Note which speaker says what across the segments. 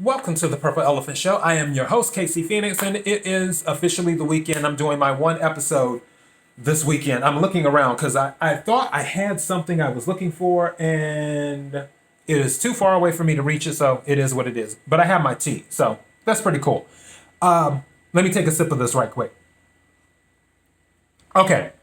Speaker 1: Welcome to the Purple Elephant Show. I am your host, Casey Phoenix, and it is officially the weekend. I'm doing my one episode this weekend. I'm looking around because I thought I had something I was looking for, and it is too far away for me to reach it, so it is what it is. But I have my tea, so that's pretty cool. Let me take a sip of this right quick. Okay.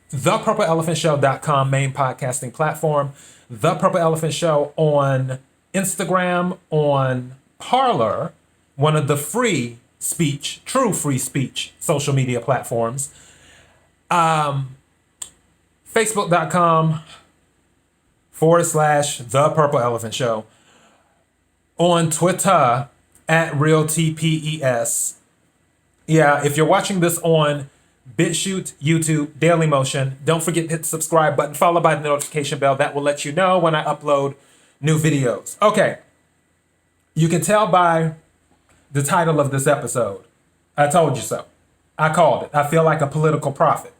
Speaker 1: ThePurpleElephantShow.com, main podcasting platform. The Purple Elephant Show on Instagram, on Parler, one of the true free speech social media platforms. Facebook.com/ The Purple Elephant Show. On Twitter at Real TPES. Yeah, if you're watching this on BitChute, YouTube, Dailymotion, don't forget to hit the subscribe button, followed by the notification bell. That will let you know when I upload new videos. Okay. You can tell by the title of this episode. I told you so. I called it. I feel like a political prophet.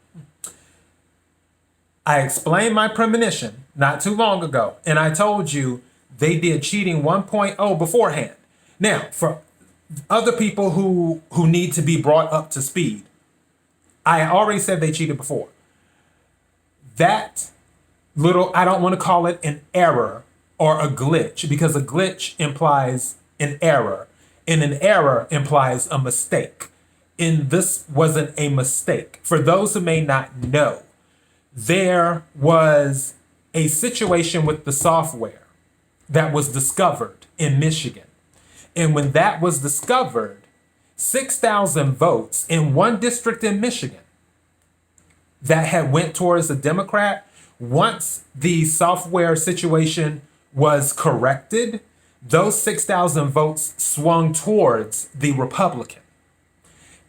Speaker 1: I explained my premonition not too long ago, and I told you they did cheating 1.0 beforehand. Now, for other people who need to be brought up to speed, I already said they cheated before. That little, I don't want to call it an error or a glitch, because a glitch implies an error, and an error implies a mistake. And this wasn't a mistake. For those who may not know, there was a situation with the software that was discovered in Michigan. And when that was discovered, 6,000 votes in one district in Michigan that had went towards a Democrat. Once the software situation was corrected, those 6,000 votes swung towards the Republican.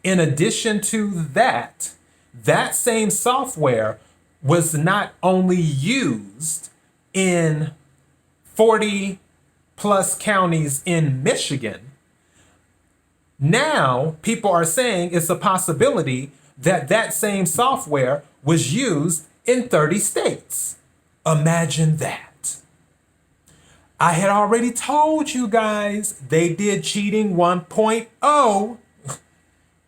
Speaker 1: In addition to that, that same software was not only used in 40 plus counties in Michigan. Now, people are saying it's a possibility that that same software was used in 30 states. Imagine that. I had already told you guys they did cheating 1.0.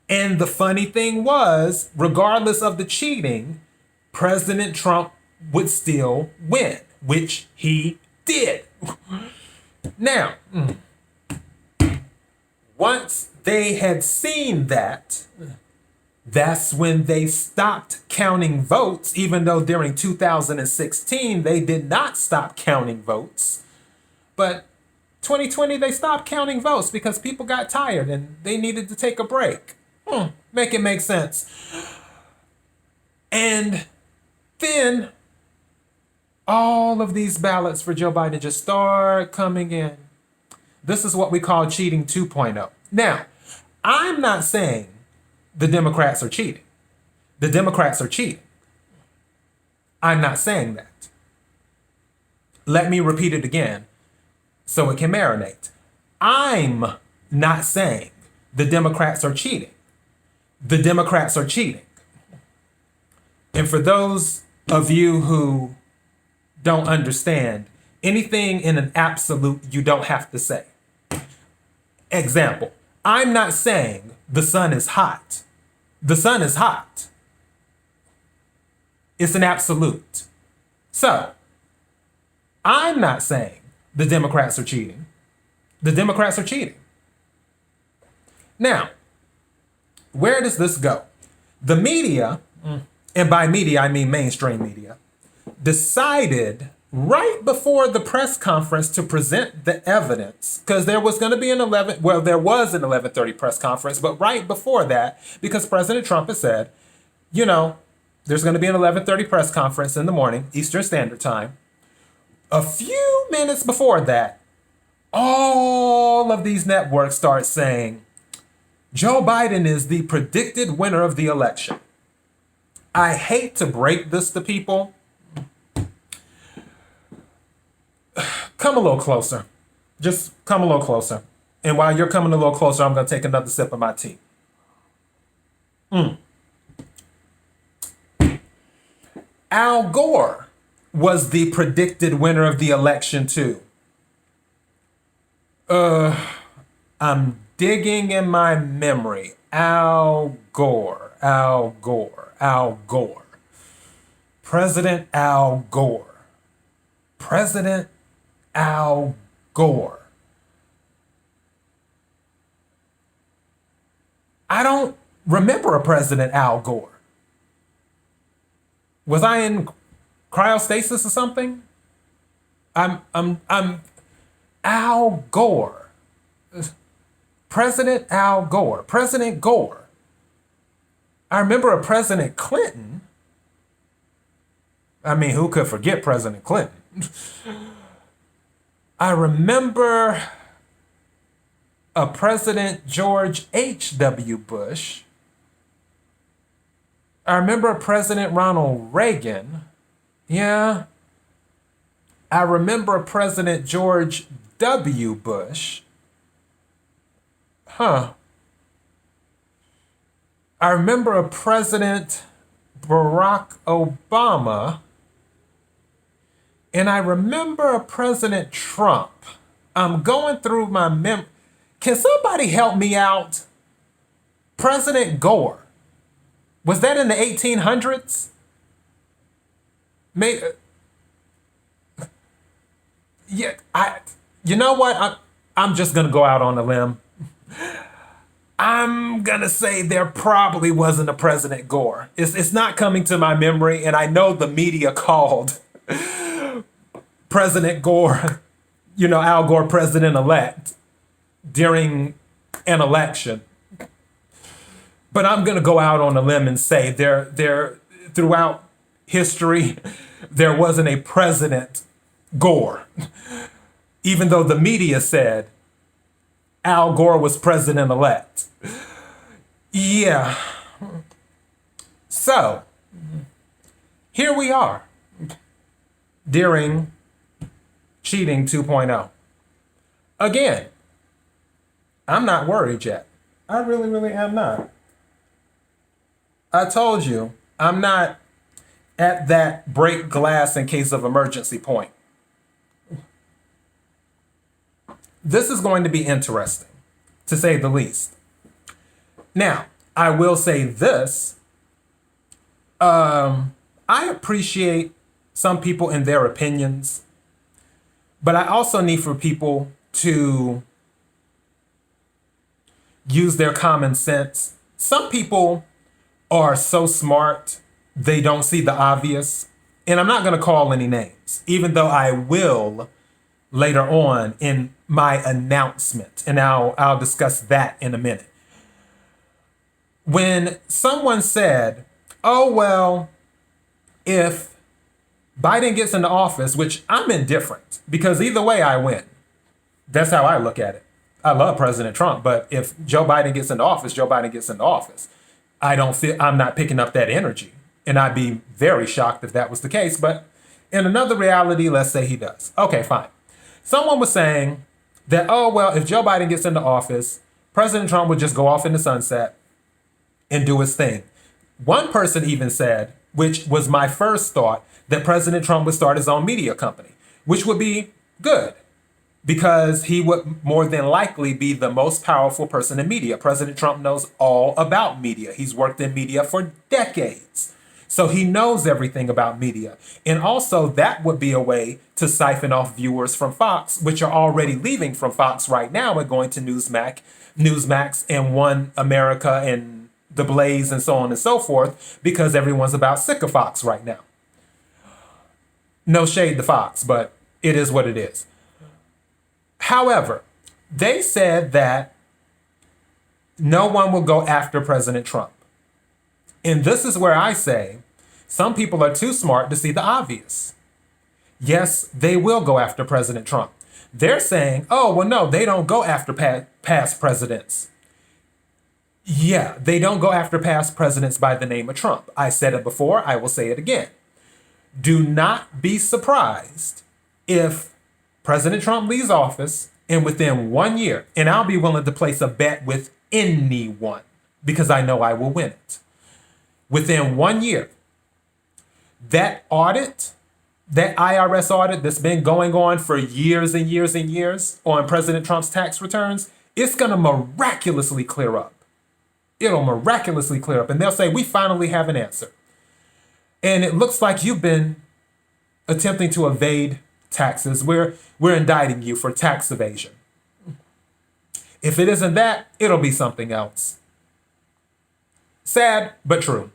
Speaker 1: And the funny thing was, regardless of the cheating, President Trump would still win, which he did. Now, once they had seen that, that's when they stopped counting votes, even though during 2016 they did not stop counting votes. But 2020 they stopped counting votes because people got tired and they needed to take a break. Make it make sense. And then all of these ballots for Joe Biden just start coming in. This is what we call cheating 2.0. Now, I'm not saying the Democrats are cheating. The Democrats are cheating. I'm not saying that. Let me repeat it again so it can marinate. I'm not saying the Democrats are cheating. The Democrats are cheating. And for those of you who don't understand, anything in an absolute you don't have to say. Example, I'm not saying the sun is hot. The sun is hot. It's an absolute. So, I'm not saying the Democrats are cheating. The Democrats are cheating. Now, where does this go? The media, and by media I mean mainstream media, decided right before the press conference to present the evidence, because there was going to be there was an 11:30 press conference, but right before that, because President Trump has said, there's going to be an 11:30 press conference in the morning, Eastern Standard Time. A few minutes before that, all of these networks start saying, Joe Biden is the predicted winner of the election. I hate to break this to people. Come a little closer. Just come a little closer. And while you're coming a little closer, I'm going to take another sip of my tea. Al Gore was the predicted winner of the election too. I'm digging in my memory. Al Gore, Al Gore, Al Gore. President Al Gore. President Al Gore. I don't remember a President Al Gore. Was I in cryostasis or something? I'm Al Gore. President Al Gore. President Gore. I remember a President Clinton. I mean, who could forget President Clinton? I remember a President George H.W. Bush. I remember a President Ronald Reagan. Yeah. I remember a President George W. Bush. Huh. I remember a President Barack Obama. And I remember a President Trump. I'm going through my Can somebody help me out? President Gore. Was that in the 1800s? Yeah, you know what? I'm just gonna go out on a limb. I'm gonna say there probably wasn't a President Gore. It's not coming to my memory, and I know the media called President Gore, Al Gore president-elect during an election. But I'm gonna go out on a limb and say there throughout history, there wasn't a President Gore, even though the media said Al Gore was president-elect. Yeah. So, here we are during Cheating 2.0. Again, I'm not worried yet. I really, really am not. I told you, I'm not at that break glass in case of emergency point. This is going to be interesting, to say the least. Now, I will say this. I appreciate some people and their opinions, but I also need for people to use their common sense. Some people are so smart, they don't see the obvious. And I'm not going to call any names, even though I will later on in my announcement, and I'll discuss that in a minute. When someone said, oh, well, if Biden gets into office, which I'm indifferent, because either way I win. That's how I look at it. I love President Trump, but if Joe Biden gets into office, Joe Biden gets into office. I'm not picking up that energy. And I'd be very shocked if that was the case. But in another reality, let's say he does. Okay, fine. Someone was saying that, oh, well, if Joe Biden gets into office, President Trump would just go off in the sunset and do his thing. One person even said, which was my first thought, that President Trump would start his own media company, which would be good because he would more than likely be the most powerful person in media. President Trump knows all about media. He's worked in media for decades. So he knows everything about media. And also that would be a way to siphon off viewers from Fox, which are already leaving from Fox right now and going to Newsmax and One America and The Blaze and so on and so forth, because everyone's about sick of Fox right now. No shade to Fox, but it is what it is. However, they said that no one will go after President Trump. And this is where I say some people are too smart to see the obvious. Yes, they will go after President Trump. They're saying, oh, well, no, they don't go after past presidents. Yeah, they don't go after past presidents by the name of Trump. I said it before. I will say it again. Do not be surprised if President Trump leaves office and within 1 year, and I'll be willing to place a bet with anyone because I know I will win it. Within 1 year, that audit that IRS audit that's been going on for years and years and years on President Trump's tax returns, it's going to miraculously clear up. It'll miraculously clear up. And they'll say, we finally have an answer. And it looks like you've been attempting to evade taxes. We're indicting you for tax evasion. If it isn't that, it'll be something else. Sad, but true.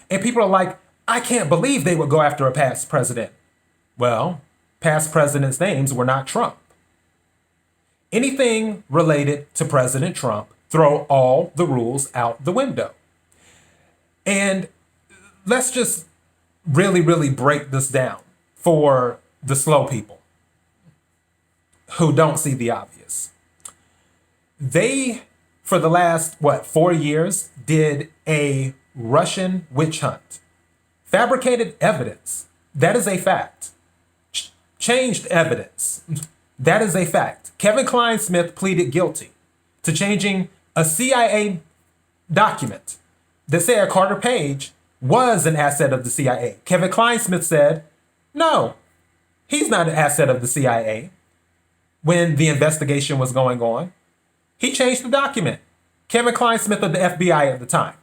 Speaker 1: And people are like, I can't believe they would go after a past president. Well, past presidents' names were not Trump. Anything related to President Trump, throw all the rules out the window. And let's just really, really break this down for the slow people who don't see the obvious. They, for the last, 4 years, did a Russian witch hunt. Fabricated evidence. That is a fact. Changed evidence. That is a fact. Kevin Klein-Smith pleaded guilty to changing a CIA document that said Carter Page was an asset of the CIA. Kevin Klein-Smith said, no, he's not an asset of the CIA. When the investigation was going on, he changed the document. Kevin Klein-Smith of the FBI at the time.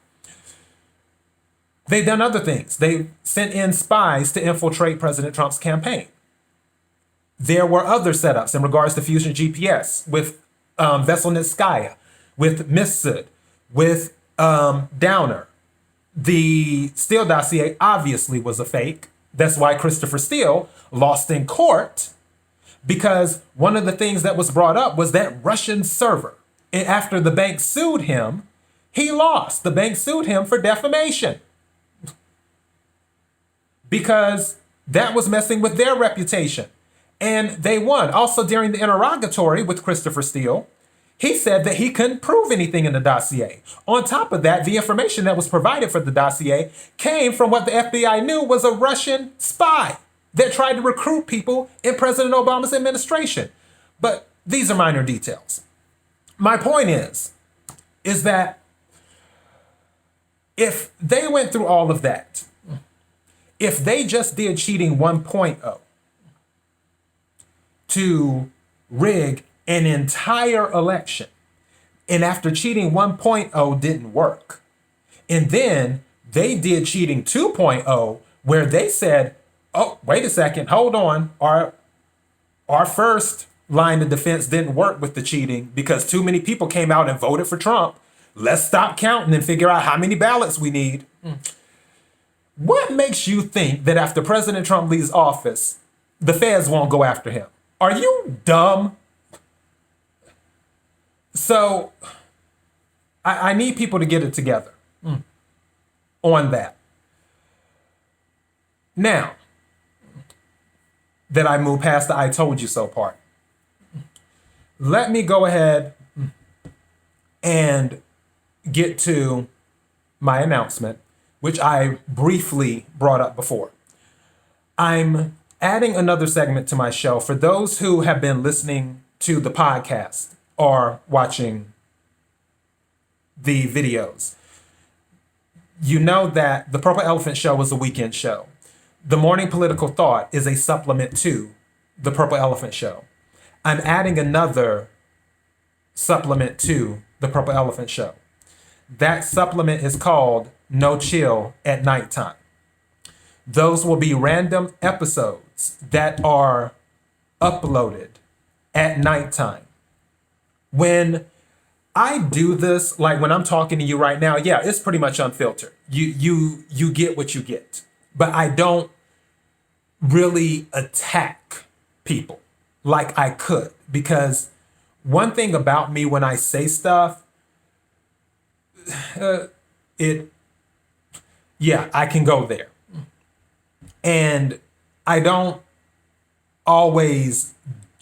Speaker 1: They've done other things. They sent in spies to infiltrate President Trump's campaign. There were other setups in regards to Fusion GPS with Veselnitskaya, with Mifsud, with Downer. The Steele dossier obviously was a fake. That's why Christopher Steele lost in court, because one of the things that was brought up was that Russian server. And after the bank sued him, he lost. The bank sued him for defamation because that was messing with their reputation. And they won. Also, during the interrogatory with Christopher Steele, he said that he couldn't prove anything in the dossier. On top of that, the information that was provided for the dossier came from what the FBI knew was a Russian spy that tried to recruit people in President Obama's administration. But these are minor details. My point is that if they went through all of that, if they just did cheating 1.0 to rig an entire election, and after cheating 1.0 didn't work, and then they did cheating 2.0 where they said, oh, wait a second, hold on, our first line of defense didn't work with the cheating because too many people came out and voted for Trump. Let's stop counting and figure out how many ballots we need. What makes you think that after President Trump leaves office, the feds won't go after him? Are you dumb? So I need people to get it together on that. Now that I move past the I told you so part, let me go ahead and get to my announcement, which I briefly brought up before. I'm adding another segment to my show for those who have been listening to the podcast or watching the videos. You know that the Purple Elephant Show is a weekend show. The Morning Political Thought is a supplement to the Purple Elephant Show. I'm adding another supplement to the Purple Elephant Show. That supplement is called No Chill at Nighttime. Those will be random episodes that are uploaded at nighttime. When I do this, like when I'm talking to you right now, yeah, it's pretty much unfiltered. You get what you get. But I don't really attack people like I could, because one thing about me when I say stuff, I can go there. And I don't always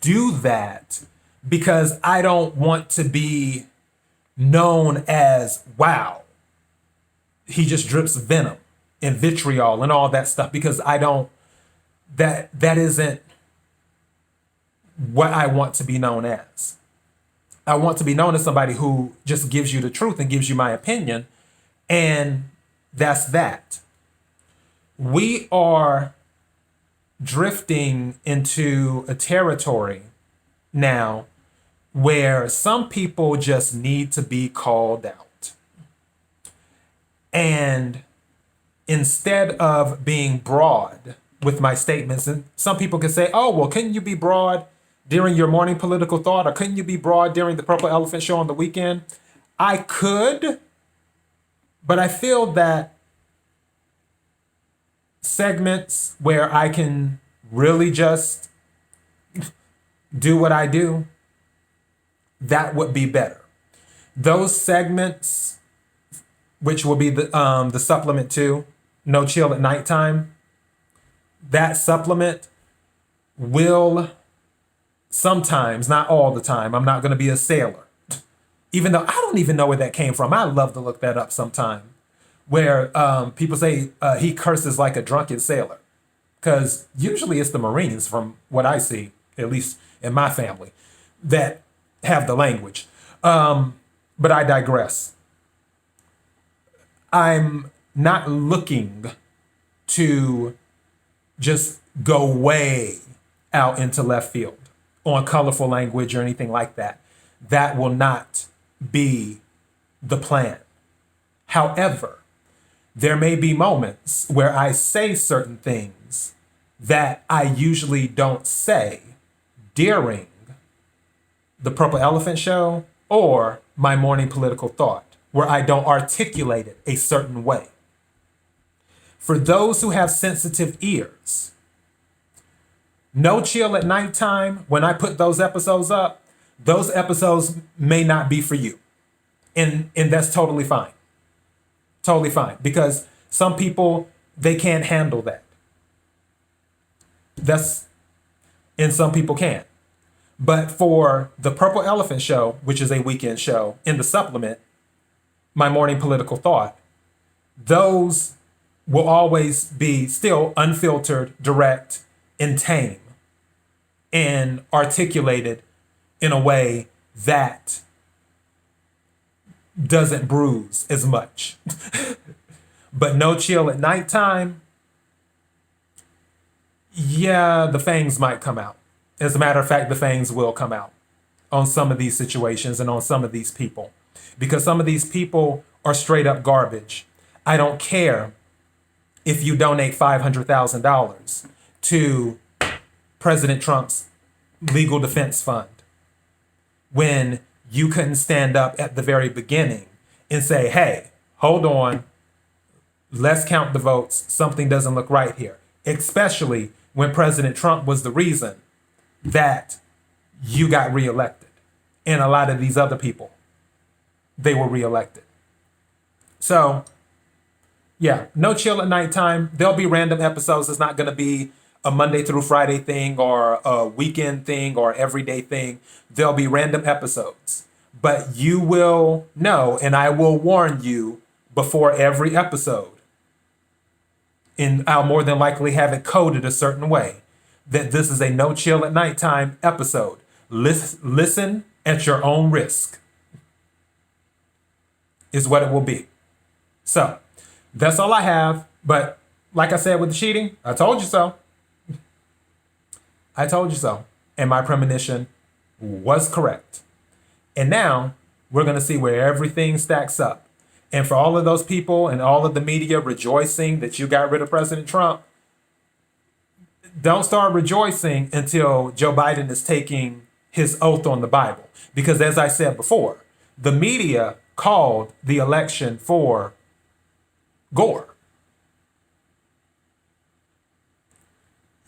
Speaker 1: do that because I don't want to be known as, wow, he just drips venom and vitriol and all that stuff, because I don't, that isn't what I want to be known as. I want to be known as somebody who just gives you the truth and gives you my opinion. And that's that. We are drifting into a territory now where some people just need to be called out. And instead of being broad with my statements, and some people could say, oh, well, couldn't you be broad during your morning political thought? Or couldn't you be broad during the Purple Elephant Show on the weekend? I could, but I feel that segments where I can really just do what I do, that would be better. Those segments, which will be the supplement to No Chill at Nighttime, that supplement will sometimes, not all the time, I'm not going to be a sailor. Even though I don't even know where that came from. I love to look that up sometime. Where people say he curses like a drunken sailor. Because usually it's the Marines, from what I see, at least in my family, that have the language. But I digress. I'm not looking to just go way out into left field on colorful language or anything like that. That will not be the plan. However, there may be moments where I say certain things that I usually don't say during the Purple Elephant Show or my morning political thought, where I don't articulate it a certain way. For those who have sensitive ears, No Chill at Nighttime, when I put those episodes up, those episodes may not be for you. And that's totally fine. Totally fine. Because some people, they can't handle that. And some people can. But for the Purple Elephant Show, which is a weekend show, in the supplement, my morning political thought, those will always be still unfiltered, direct, and tame, and articulated in a way that doesn't bruise as much. But No Chill at Nighttime, yeah, the fangs might come out. As a matter of fact, the fangs will come out on some of these situations and on some of these people. Because some of these people are straight up garbage. I don't care if you donate $500,000 to President Trump's legal defense fund when you couldn't stand up at the very beginning and say, hey, hold on, let's count the votes. Something doesn't look right here. Especially when President Trump was the reason that you got reelected. And a lot of these other people, they were reelected. So, yeah, No Chill at Nighttime. There'll be random episodes. It's not going to be a Monday through Friday thing or a weekend thing or everyday thing. There'll be random episodes. But you will know, and I will warn you before every episode, and I'll more than likely have it coded a certain way, that this is a No Chill at Nighttime episode. Listen at your own risk is what it will be. So, that's all I have. But like I said with the cheating, I told you so. I told you so. And my premonition was correct. And now we're going to see where everything stacks up. And for all of those people and all of the media rejoicing that you got rid of President Trump, don't start rejoicing until Joe Biden is taking his oath on the Bible. Because as I said before, the media called the election for Gore.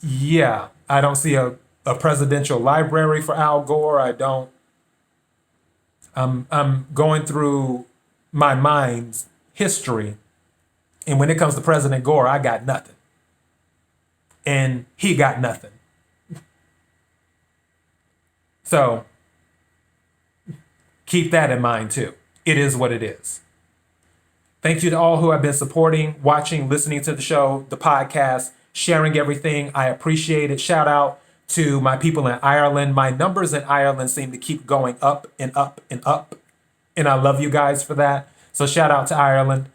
Speaker 1: Yeah, I don't see a presidential library for Al Gore. I'm going through my mind's history. And when it comes to President Gore, I got nothing. And he got nothing. So keep that in mind too. It is what it is. Thank you to all who have been supporting, watching, listening to the show, the podcast, sharing everything. I appreciate it. Shout out to my people in Ireland. My numbers in Ireland seem to keep going up and up and up. And I love you guys for that. So shout out to Ireland.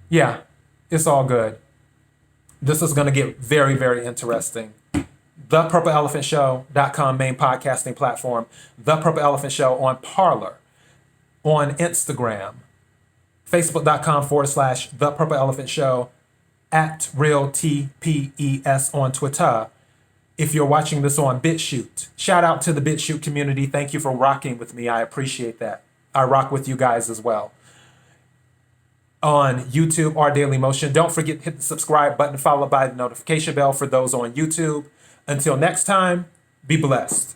Speaker 1: Yeah, it's all good. This is going to get very, very interesting. ThePurpleElephantShow.com, main podcasting platform. The Purple Elephant Show on Parler, on Instagram, Facebook.com/The Purple Elephant Show, at Real TPES on Twitter. If you're watching this on BitChute, shout out to the BitChute community. Thank you for rocking with me. I appreciate that. I rock with you guys as well. On YouTube, Our Daily Motion. Don't forget to hit the subscribe button followed by the notification bell for those on YouTube. Until next time, be blessed.